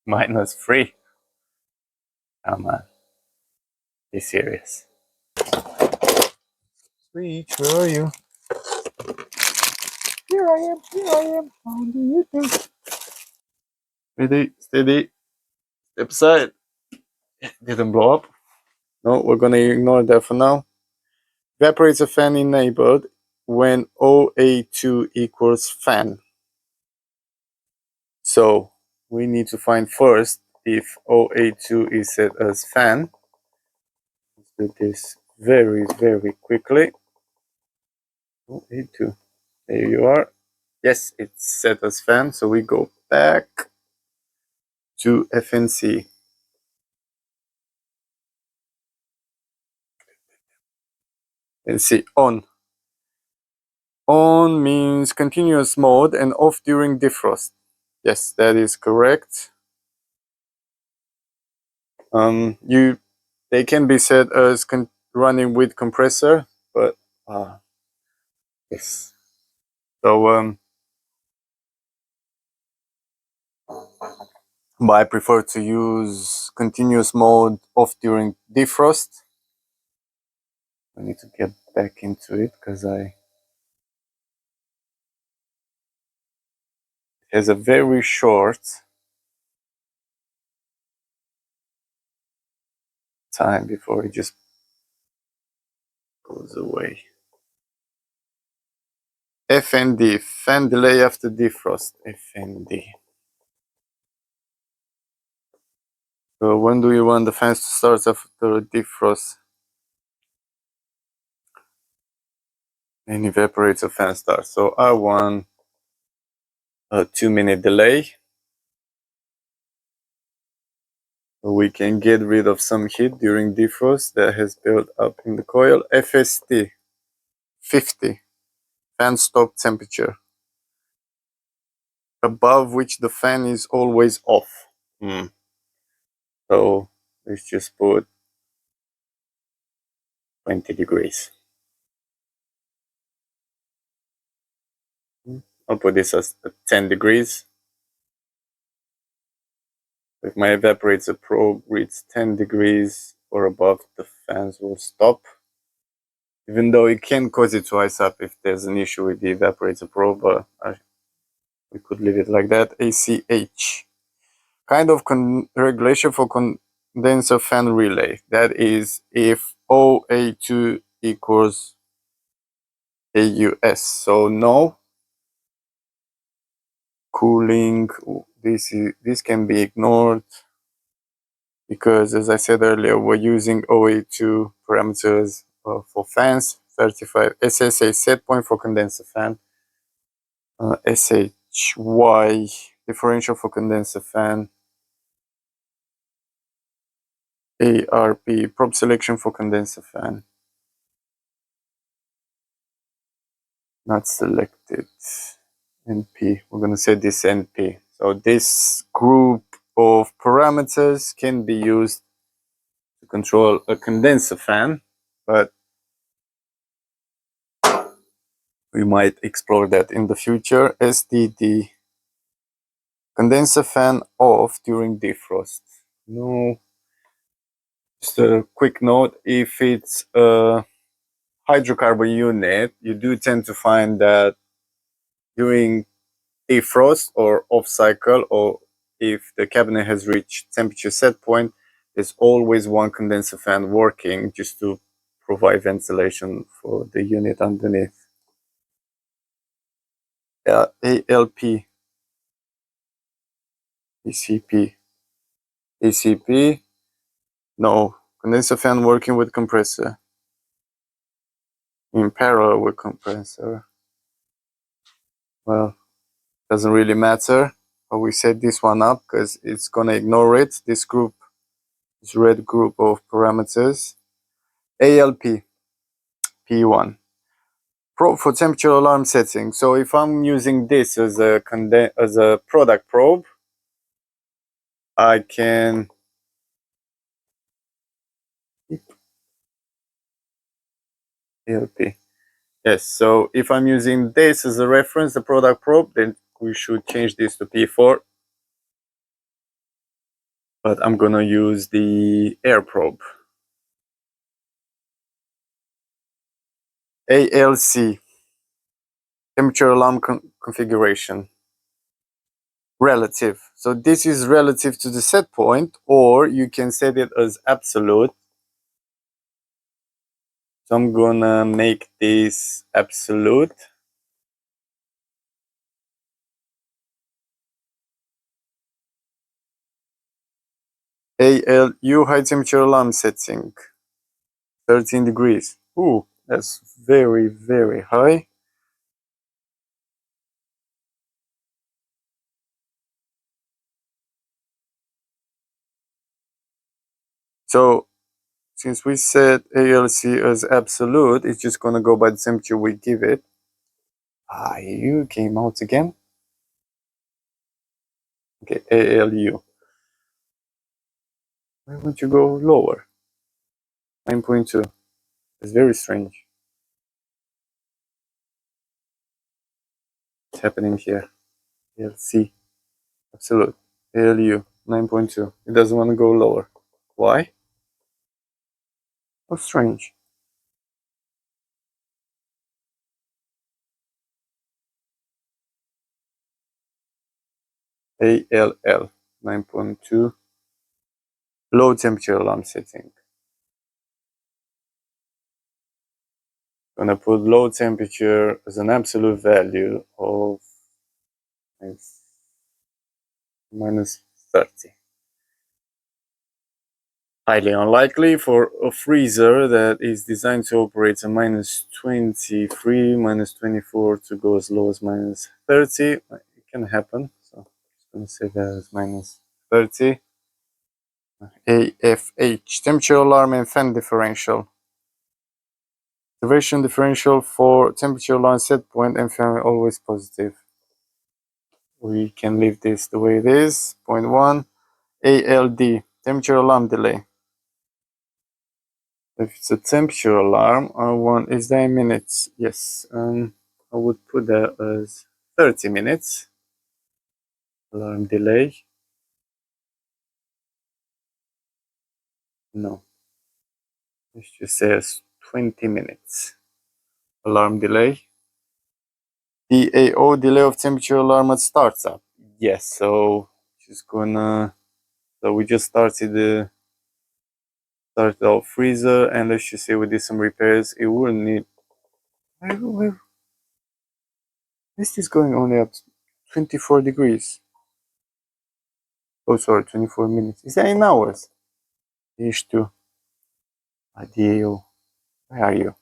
-3. Come on. Be serious. Switch, where are you? Here I am, here I am. How do you do? Ready, steady, step aside. Didn't blow up. No, we're gonna ignore that for now. Evaporator fan enabled when OA2 equals fan. So we need to find first if OA2 is set as fan. Let's do this very, very quickly. OA2. There you are. Yes, it's set as fan, so we go back to FNC. And see on. On means continuous mode and off during defrost. Yes, that is correct. They can be set as running with compressor, but yes. So but I prefer to use continuous mode off during defrost. I need to get back into it because it has a very short time before it just goes away. FND, fan delay after defrost, FND. So when do you want the fans to start after defrost? And evaporator fan start. So I want a 2-minute delay. So we can get rid of some heat during defrost that has built up in the coil. FST 50, fan stop temperature, above which the fan is always off. So let's just put 20 degrees. I'll put this as 10 degrees. If my evaporator probe reads 10 degrees or above, the fans will stop. Even though it can cause it to ice up if there's an issue with the evaporator probe, but we could leave it like that. ACH. Kind of regulation for condenser fan relay. That is if OA2 equals AUS. So no cooling. This can be ignored because, as I said earlier, we're using OA2 parameters for fans. 35 SSA set point for condenser fan. SHY differential for condenser fan. ARP probe selection for condenser fan. Not selected. NP. We're going to say this NP. So this group of parameters can be used to control a condenser fan, but we might explore that in the future. SDD. Condenser fan off during defrost. No. Just a quick note, if it's a hydrocarbon unit, you do tend to find that during defrost or off cycle, or if the cabinet has reached temperature set point, there's always one condenser fan working just to provide ventilation for the unit underneath. ALP, ACP, ACP, no, condenser fan working with compressor. In parallel with compressor. Well, doesn't really matter, but we set this one up because it's gonna ignore it. This group, this red group of parameters. ALP, P1. Probe for temperature alarm setting. So if I'm using this as a product probe, I can ALP. Yes, so if I'm using this as a reference, the product probe, then we should change this to P4. but I'm gonna use the air probe. ALC, temperature alarm configuration. Relative. So this is relative to the set point, or you can set it as absolute. So I'm gonna make this absolute. ALU, high temperature alarm setting, 13 degrees. Ooh, that's very, very high. So since we set ALC as absolute, it's just gonna go by the temperature we give it. You came out again. Okay, ALU. Why won't you go lower? 9.2. It's very strange. What's happening here? ALC, absolute. ALU, 9.2. It doesn't want to go lower. Why? How strange. ALL, 9.2. Low temperature alarm setting. Gonna put low temperature as an absolute value of minus 30. Highly unlikely for a freezer that is designed to operate at minus 23, minus 24 to go as low as minus 30. It can happen. So I'm just gonna say that as minus 30. AFH, temperature alarm and fan differential. Observation differential for temperature alarm set point and fan always positive. We can leave this the way it is. Point 1. ALD, temperature alarm delay. If it's a temperature alarm, I want, is that in minutes? Yes. I would put that as 30 minutes. Alarm delay. No. Let's just say as 20 minutes. Alarm delay. DAO, delay of temperature alarm at startup. Yes, so just gonna, so we just started our freezer, and let's just say we did some repairs. It wouldn't need, where is this going only up to 24 degrees? Oh, sorry, 24 minutes. Is that in hours? H2. DAO. Where are you?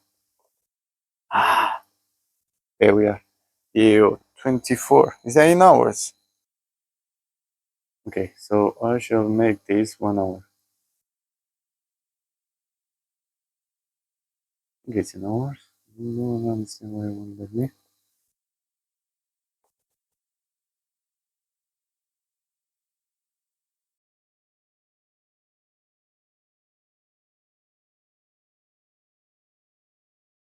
There we are. DAO 24. Is that in hours? Okay, so I shall make this 1 hour. Okay, it's in hours. I don't understand why it won't let me.